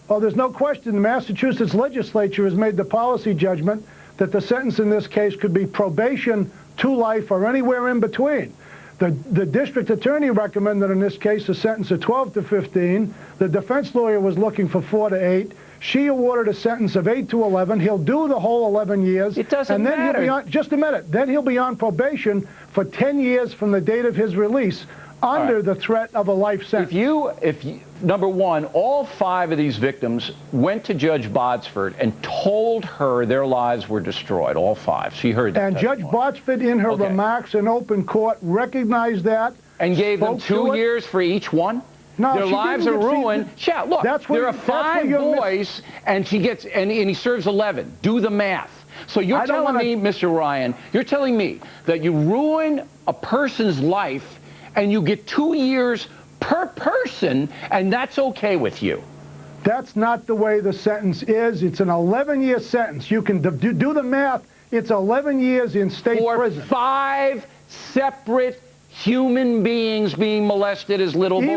Well, there's no question the Massachusetts legislature has made the policy judgment that the sentence in this case could be probation to life or anywhere in between. The district attorney recommended in this case a sentence of 12 to 15. The defense lawyer was looking for 4 to 8. She awarded a sentence of 8 to 11. He'll do the whole 11 years. It doesn't matter. He'll be on, just a minute. Then he'll be on probation for 10 years from the date of his release under the threat of a life sentence. If you, number one, all 5 of these victims went to Judge Botsford and told her their lives were destroyed, all 5. She heard that. And Judge Botsford, in her remarks in open court, recognized that. And gave them 2 years for each one? No, their lives are ruined. Yeah, look, there are 5 boys, and he serves 11. Do the math. So you're telling me, Mr. Ryan, you're telling me that you ruin a person's life and you get 2 years per person, and that's okay with you? That's not the way the sentence is. It's an 11-year sentence. You can do the math. It's 11 years in state prison. For 5 separate human beings being molested as little boys.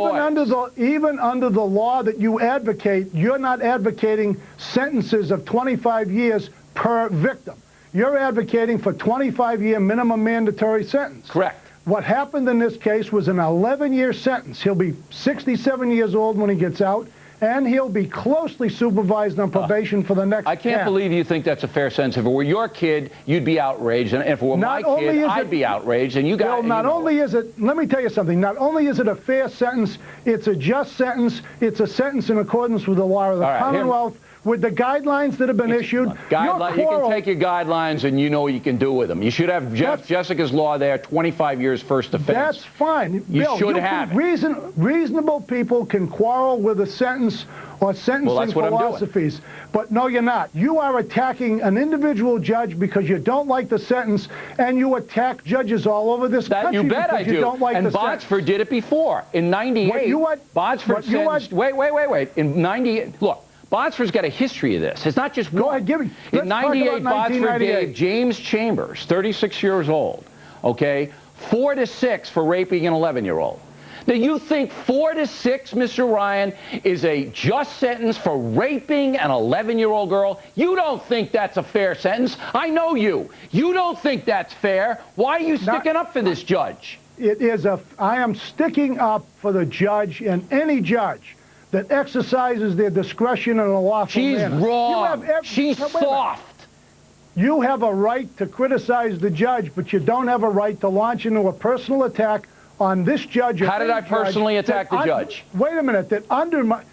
Even under the law that you advocate, you're not advocating sentences of 25 years per victim. You're advocating for 25-year minimum mandatory sentence. Correct. What happened in this case was an 11-year sentence. He'll be 67 years old when he gets out, and he'll be closely supervised on probation for the next I can't believe you think that's a fair sentence. If it were your kid, you'd be outraged, and if it were my kid, I'd be outraged, and you guys... Well, not only is it... Let me tell you something. Not only is it a fair sentence, it's a just sentence. It's a sentence in accordance with the law of the Commonwealth. With the guidelines that have been issued, you can take your guidelines and you know what you can do with them. You should have Jessica's law there, 25 years first offense. That's fine. You should have it. Reasonable people can quarrel with a sentence or sentencing philosophies. But no, you're not. You are attacking an individual judge because you don't like the sentence, and you attack judges all over this country you bet I do. You don't like and Botsford did it before. In 98, Botsford sentenced... Wait. In 98... Look. Botsford's got a history of this. It's not just one. Go ahead, give me. In 98, Botsford gave James Chambers, 36 years old, 4 to 6 for raping an 11-year-old. Now, you think 4 to 6, Mr. Ryan, is a just sentence for raping an 11-year-old girl? You don't think that's a fair sentence. I know you. You don't think that's fair. Why are you sticking up for this judge? I am sticking up for the judge and any judge that exercises their discretion in a lawful manner. She's wrong. She's soft. You have a right to criticize the judge, but you don't have a right to launch into a personal attack on this judge. How did I personally attack the judge? Wait a minute.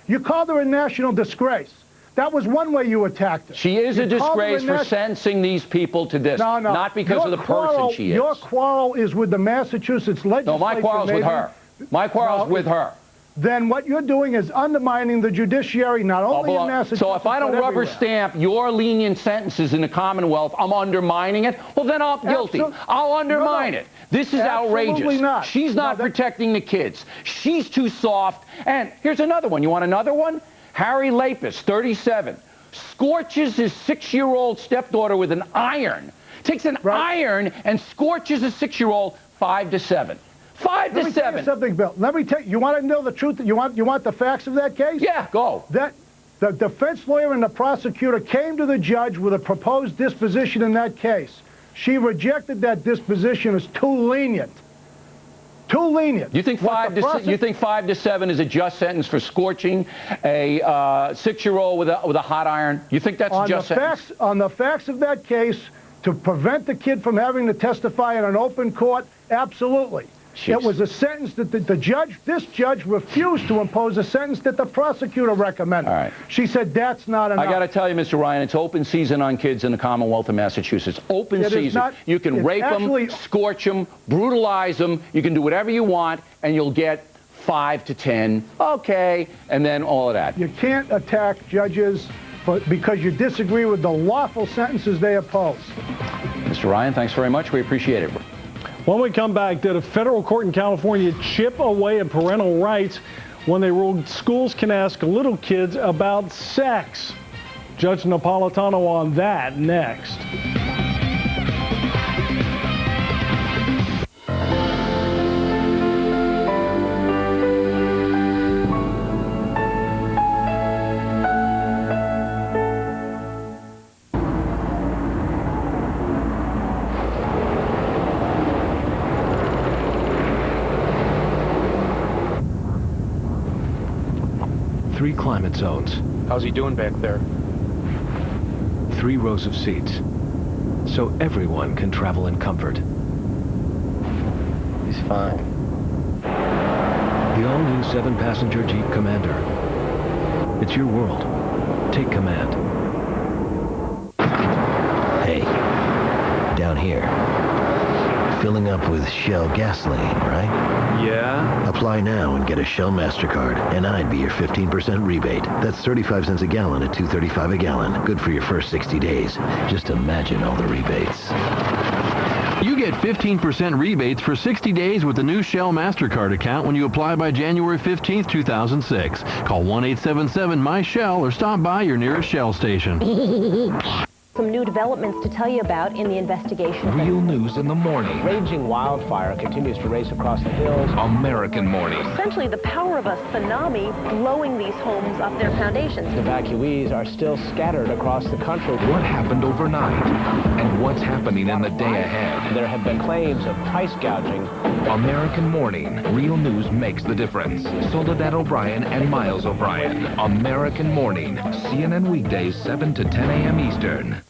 You called her a national disgrace. That was one way you attacked her. She is a disgrace for sentencing these people to this, not because of the person she is. Your quarrel is with the Massachusetts legislature. No, my quarrel's with her. My quarrel's with her. Then what you're doing is undermining the judiciary, not only in Massachusetts, so if I don't rubber stamp your lenient sentences in the Commonwealth, I'm undermining it? Well, then I'm guilty. I'll undermine it. This is outrageous. Not. She's not protecting the kids. She's too soft. And here's another one. You want another one? Harry Lapis, 37, scorches his 6-year-old stepdaughter with an iron. Takes an iron and scorches a 6-year-old 5 to 7. 5 to 7. Let me tell you something, Bill. You want to know the truth? You want the facts of that case? Yeah, go. The defense lawyer and the prosecutor came to the judge with a proposed disposition in that case. She rejected that disposition as too lenient. Too lenient. You think 5 to 7 is a just sentence for scorching a 6-year-old with a hot iron? You think that's a just sentence? On the facts of that case, to prevent the kid from having to testify in an open court, absolutely. Jeez. It was a sentence that this judge refused to impose a sentence that the prosecutor recommended. All right. She said that's not enough. I got to tell you, Mr. Ryan, it's open season on kids in the Commonwealth of Massachusetts. Open season. You can rape them, scorch them, brutalize them. You can do whatever you want, and you'll get 5 to 10. Okay, and then all of that. You can't attack judges because you disagree with the lawful sentences they oppose. Mr. Ryan, thanks very much. We appreciate it. When we come back, did a federal court in California chip away at parental rights when they ruled schools can ask little kids about sex? Judge Napolitano on that next. Three climate zones. How's he doing back there? 3 rows of seats, so everyone can travel in comfort. He's fine. The all-new 7-passenger Jeep Commander. It's your world. Take command. Hey, down here. Filling up with Shell gasoline, right? Yeah? Apply now and get a Shell MasterCard, and I'd be your 15% rebate. That's 35 cents a gallon at $2.35 a gallon. Good for your first 60 days. Just imagine all the rebates. You get 15% rebates for 60 days with the new Shell MasterCard account when you apply by January 15th, 2006. Call 1-877-MY-SHELL or stop by your nearest Shell station. Some new developments to tell you about in the investigation. Real news in the morning. Raging wildfire continues to race across the hills. American morning. Essentially the power of a tsunami blowing these homes off their foundations. Evacuees are still scattered across the country. What happened overnight? And what's happening in the day ahead? There have been claims of price gouging. American morning. Real news makes the difference. Soledad O'Brien and Miles O'Brien. American morning. CNN weekdays 7 to 10 a.m. Eastern.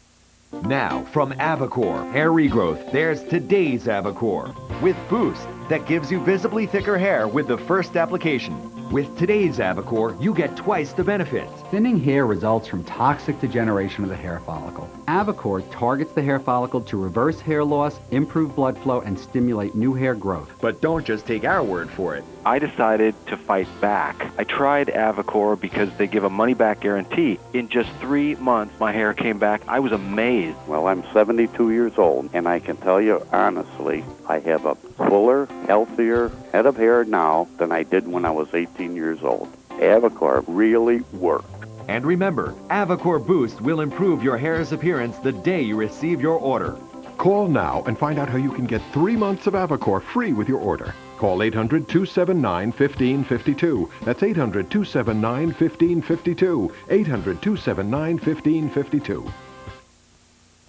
Now, from Avacor Hair Regrowth, there's today's Avacor. With Boost, that gives you visibly thicker hair with the first application. With today's Avacor, you get twice the benefits. Thinning hair results from toxic degeneration of the hair follicle. Avacor targets the hair follicle to reverse hair loss, improve blood flow, and stimulate new hair growth. But don't just take our word for it. I decided to fight back. I tried Avacor because they give a money-back guarantee. In just 3 months, my hair came back. I was amazed. Well, I'm 72 years old, and I can tell you honestly, I have a fuller, healthier head of hair now than I did when I was 18 years old. Avacor really worked. And remember, Avacor Boost will improve your hair's appearance the day you receive your order. Call now and find out how you can get 3 months of Avacor free with your order. Call 800-279-1552. That's 800-279-1552. 800-279-1552.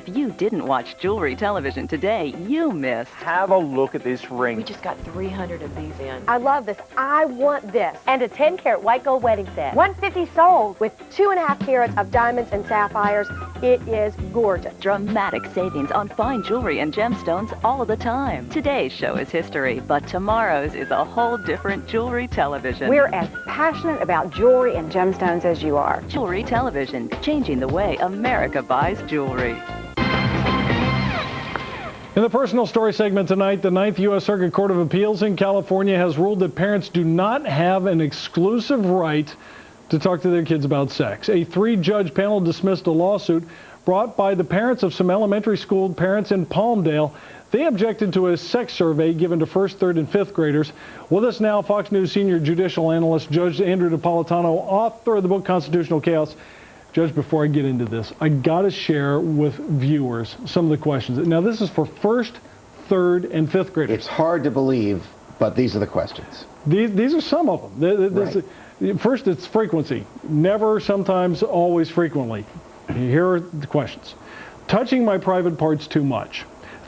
If you didn't watch jewelry television today, you missed. Have a look at this ring. We just got 300 of these in. I love this. I want this. And a 10-carat white gold wedding set. $150 sold with 2.5 carats of diamonds and sapphires. It is gorgeous. Dramatic savings on fine jewelry and gemstones all the time. Today's show is history, but tomorrow's is a whole different jewelry television. We're as passionate about jewelry and gemstones as you are. Jewelry television, changing the way America buys jewelry. In the personal story segment tonight, the 9th U.S. Circuit Court of Appeals in California has ruled that parents do not have an exclusive right to talk to their kids about sex. A 3-judge panel dismissed a lawsuit brought by the parents of some elementary school parents in Palmdale. They objected to a sex survey given to 1st, 3rd, and 5th graders. With us now, Fox News senior judicial analyst Judge Andrew Napolitano, author of the book Constitutional Chaos. Judge, before I get into this, I got to share with viewers some of the questions. Now, this is for 1st, 3rd, and 5th graders. It's hard to believe, but these are the questions. These are some of them. Right. First, it's frequency. Never, sometimes, always, frequently. Here are the questions. Touching my private parts too much.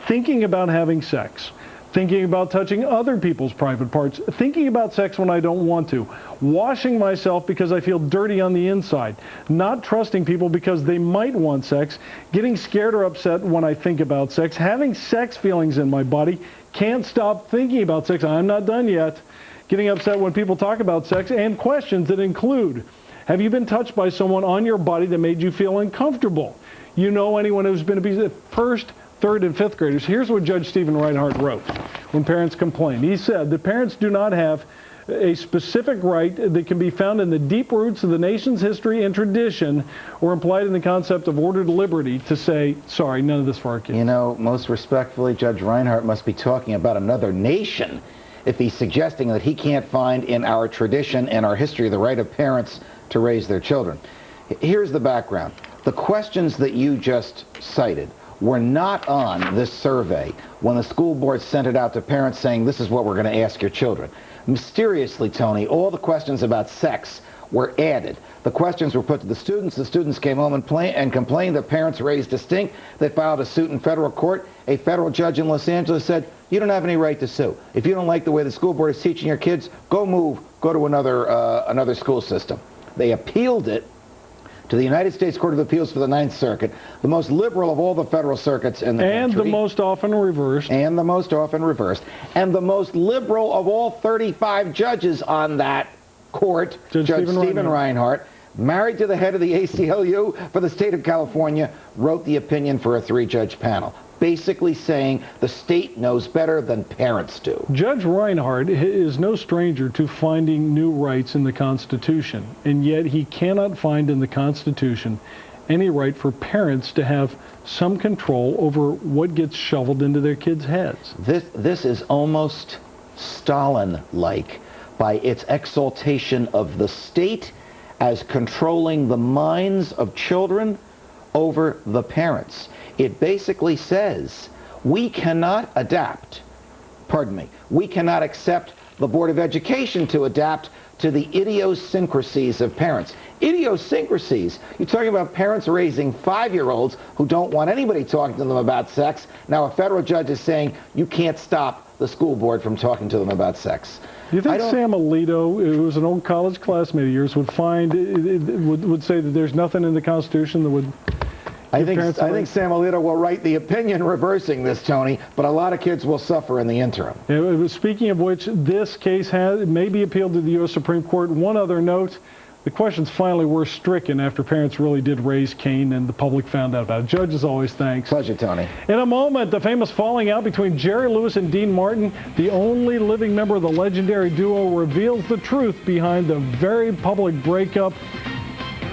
thinking about having sex, thinking about touching other people's private parts, thinking about sex when I don't want to, washing myself because I feel dirty on the inside, not trusting people because they might want sex, getting scared or upset when I think about sex, having sex feelings in my body, can't stop thinking about sex, I'm not done yet, getting upset when people talk about sex, and questions that include, have you been touched by someone on your body that made you feel uncomfortable? You know anyone who's been abused? First, third, and fifth graders. Here's what Judge Stephen Reinhart wrote when parents complained. He said that parents do not have a specific right that can be found in the deep roots of the nation's history and tradition or implied in the concept of ordered liberty to say, sorry, none of this for our kids. You know, most respectfully, Judge Reinhart must be talking about another nation if he's suggesting that he can't find in our tradition and our history the right of parents to raise their children. Here's the background. The questions that you just cited were not on this survey when the school board sent it out to parents saying this is what we're going to ask your children. Mysteriously, Tony, all the questions about sex were added. The questions were put to the students came home and complained that parents raised a stink. They filed a suit in federal court. A federal judge in Los Angeles said, you don't have any right to sue. If you don't like the way the school board is teaching your kids, go to another school system. They appealed it to the United States Court of Appeals for the Ninth Circuit, the most liberal of all the federal circuits in the country. And the most often reversed. And the most often reversed. And the most liberal of all 35 judges on that court, Judge Stephen Reinhart, married to the head of the ACLU for the state of California, wrote the opinion for a 3-judge panel, basically saying the state knows better than parents do. Judge Reinhart is no stranger to finding new rights in the Constitution, and yet he cannot find in the Constitution any right for parents to have some control over what gets shoveled into their kids' heads. This is almost Stalin-like by its exaltation of the state as controlling the minds of children over the parents. It basically says we cannot we cannot accept the Board of Education to adapt to the idiosyncrasies of parents. Idiosyncrasies. You're talking about parents raising 5-year-olds who don't want anybody talking to them about sex. Now a federal judge is saying you can't stop the school board from talking to them about sex. Do you think Sam Alito, who was an old college classmate of yours, would say that there's nothing in the Constitution that would... I think Sam Alito will write the opinion reversing this, Tony, but a lot of kids will suffer in the interim. Speaking of which, this case may be appealed to the U.S. Supreme Court. One other note, the questions finally were stricken after parents really did raise Cain and the public found out about it. Judge, as always, thanks. Pleasure, Tony. In a moment, the famous falling out between Jerry Lewis and Dean Martin, the only living member of the legendary duo, reveals the truth behind the very public breakup.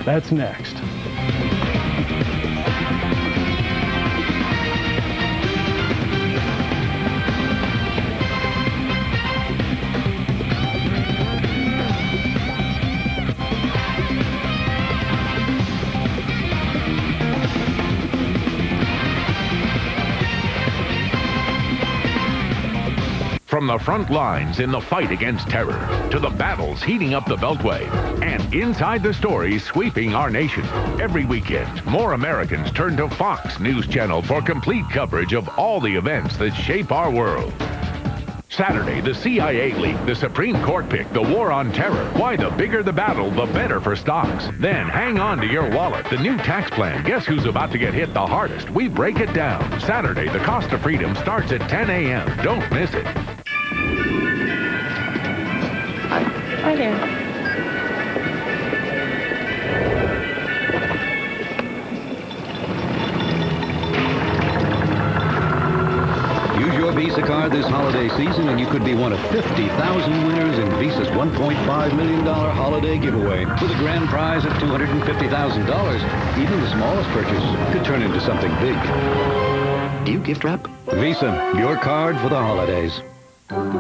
That's next. From the front lines in the fight against terror to the battles heating up the Beltway and inside the stories sweeping our nation. Every weekend, more Americans turn to Fox News Channel for complete coverage of all the events that shape our world. Saturday, the CIA leaked, the Supreme Court picked, the war on terror. Why the bigger the battle, the better for stocks. Then hang on to your wallet. The new tax plan. Guess who's about to get hit the hardest? We break it down. Saturday, the cost of freedom starts at 10 a.m. Don't miss it. Hi there. Use your Visa card this holiday season and you could be one of 50,000 winners in Visa's $1.5 million holiday giveaway. With a grand prize of $250,000, even the smallest purchase could turn into something big. Do you gift wrap? Visa, your card for the holidays.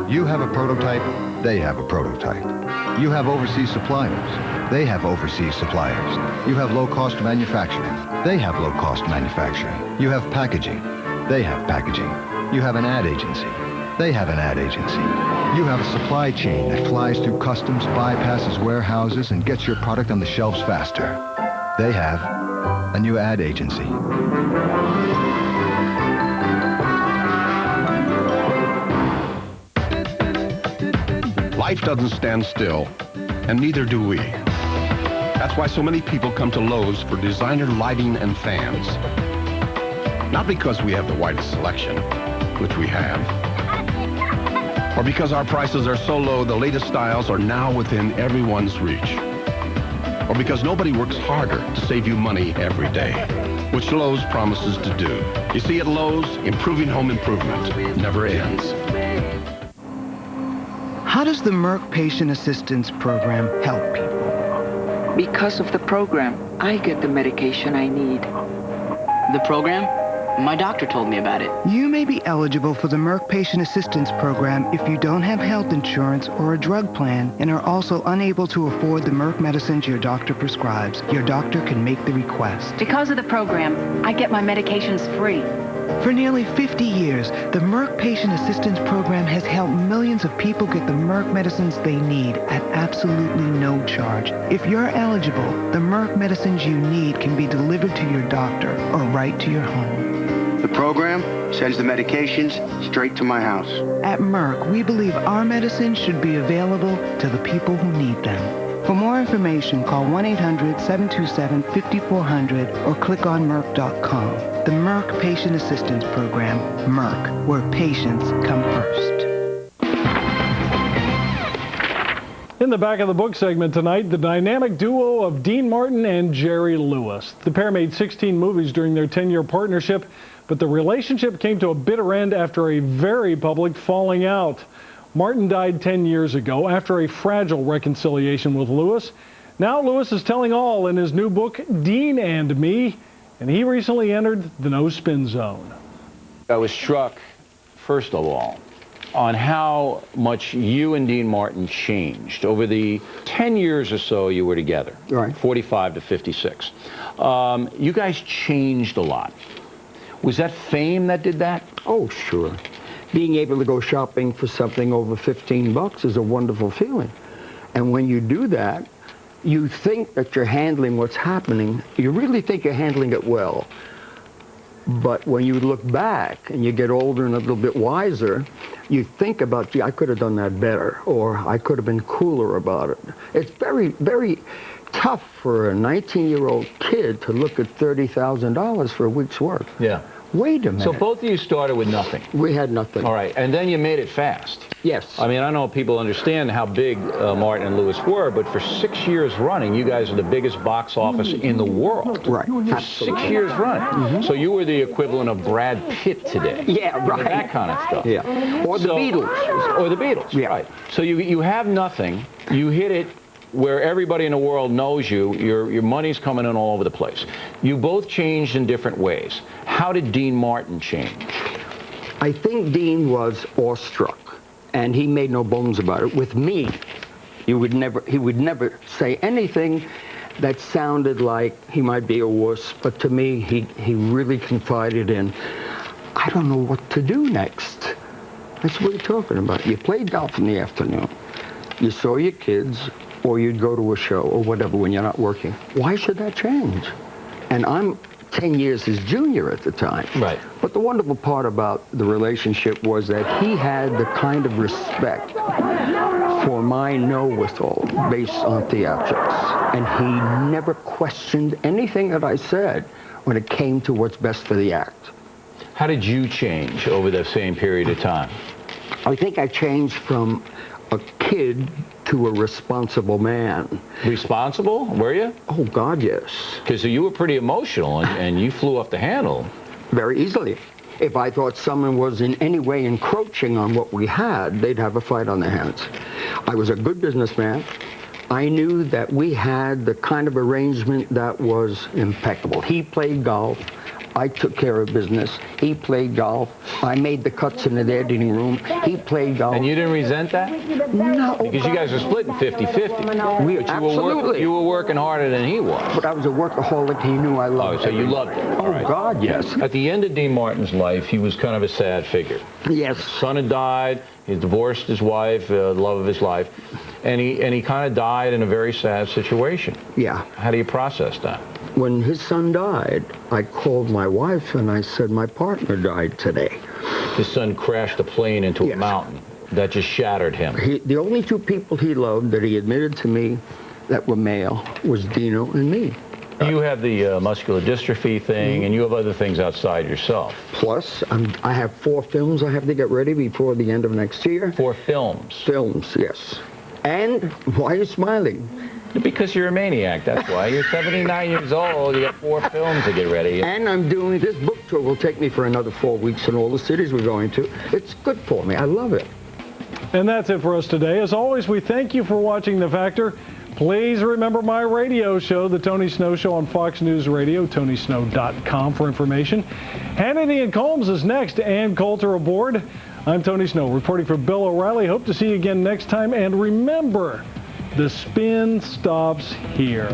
You have a prototype, they have a prototype. You have overseas suppliers, they have overseas suppliers. You have low-cost manufacturing, they have low-cost manufacturing. You have packaging, they have packaging. You have an ad agency, they have an ad agency. You have a supply chain that flies through customs, bypasses warehouses, and gets your product on the shelves faster. They have a new ad agency. Life doesn't stand still, and neither do we. That's why so many people come to Lowe's for designer lighting and fans. Not because we have the widest selection, which we have, or because our prices are so low the latest styles are now within everyone's reach, or because nobody works harder to save you money every day, which Lowe's promises to do. You see, at Lowe's, improving home improvement never ends. How does the Merck Patient Assistance Program help people? Because of the program, I get the medication I need. The program? My doctor told me about it. You may be eligible for the Merck Patient Assistance Program if you don't have health insurance or a drug plan and are also unable to afford the Merck medicines your doctor prescribes. Your doctor can make the request. Because of the program, I get my medications free. For nearly 50 years, the Merck Patient Assistance Program has helped millions of people get the Merck medicines they need at absolutely no charge. If you're eligible, the Merck medicines you need can be delivered to your doctor or right to your home. The program sends the medications straight to my house. At Merck, we believe our medicines should be available to the people who need them. For more information, call 1-800-727-5400 or click on Merck.com. The Merck Patient Assistance Program. Merck, where patients come first. In the back of the book segment tonight, the dynamic duo of Dean Martin and Jerry Lewis. The pair made 16 movies during their 10-year partnership, but the relationship came to a bitter end after a very public falling out. Martin died 10 years ago after a fragile reconciliation with Lewis. Now Lewis is telling all in his new book, Dean and Me, and he recently entered the no spin zone. I was struck, first of all, on how much you and Dean Martin changed over the 10 years or so you were together, right? 45 to 56. You guys changed a lot. Was that fame that did that? Oh, sure. Being able to go shopping for something over 15 bucks is a wonderful feeling. And when you do that, you think that you're handling what's happening. You really think you're handling it well. But when you look back and you get older and a little bit wiser, you think about, gee, I could have done that better, or I could have been cooler about it. It's very, very tough for a 19-year-old kid to look at $30,000 for a week's work. Yeah. Wait a minute. So both of you started with nothing. We had nothing. All right, and then you made it fast. Yes. I mean, I know people understand how big Martin and Lewis were, but for 6 years running, you guys are the biggest box office in the world. Right. For 6 years running. So you were the equivalent of Brad Pitt today. Yeah, right. That kind of stuff. Yeah. Or the Beatles. Or the Beatles, yeah. Right. So you have nothing, you hit it where everybody in the world knows you, your money's coming in all over the place. You both changed in different ways. How did Dean Martin change? I think Dean was awestruck, and he made no bones about it. With me, he would never say anything that sounded like he might be a wuss, but to me, he really confided in, I don't know what to do next. That's what we're talking about. You played golf in the afternoon. You saw your kids, or you'd go to a show or whatever when you're not working. Why should that change? And I'm 10 years his junior at the time. Right. But the wonderful part about the relationship was that he had the kind of respect for my know-withal based on theatrics. And he never questioned anything that I said when it came to what's best for the act. How did you change over the same period of time? I think I changed from a kid to a responsible man. Responsible? Were you? Oh, God, yes. Because you were pretty emotional, and you flew off the handle. Very easily. If I thought someone was in any way encroaching on what we had, they'd have a fight on their hands. I was a good businessman. I knew that we had the kind of arrangement that was impeccable. He played golf. I took care of business. He played golf. I made the cuts in the editing room. He played golf. And you didn't resent that? No. Because you guys were splitting 50-50. Absolutely. You were working harder than he was. But I was a workaholic. He knew I loved it. Oh, so you loved it. Oh, right. God, yes. At the end of Dean Martin's life, he was kind of a sad figure. Yes. His son had died. He divorced his wife, the love of his life. And he kind of died in a very sad situation. Yeah. How do you process that? When his son died, I called my wife and I said, my partner died today. His son crashed a plane into a mountain. that just shattered him? The only two people he loved that he admitted to me that were male was Dino and me. You have the muscular dystrophy thing, and you have other things outside yourself. Plus, I have 4 films I have to get ready before the end of next year. 4 films? Films, yes. And why are you smiling? Because you're a maniac, that's why. You're 79 years old, you got 4 films to get ready. And I'm doing this book tour. Will take me for another 4 weeks in all the cities we're going to. It's good for me. I love it. And that's it for us today. As always, we thank you for watching The Factor. Please remember my radio show, The Tony Snow Show on Fox News Radio, TonySnow.com for information. Hannity and Combs is next, and Coulter aboard. I'm Tony Snow, reporting for Bill O'Reilly. Hope to see you again next time. And remember, the spin stops here.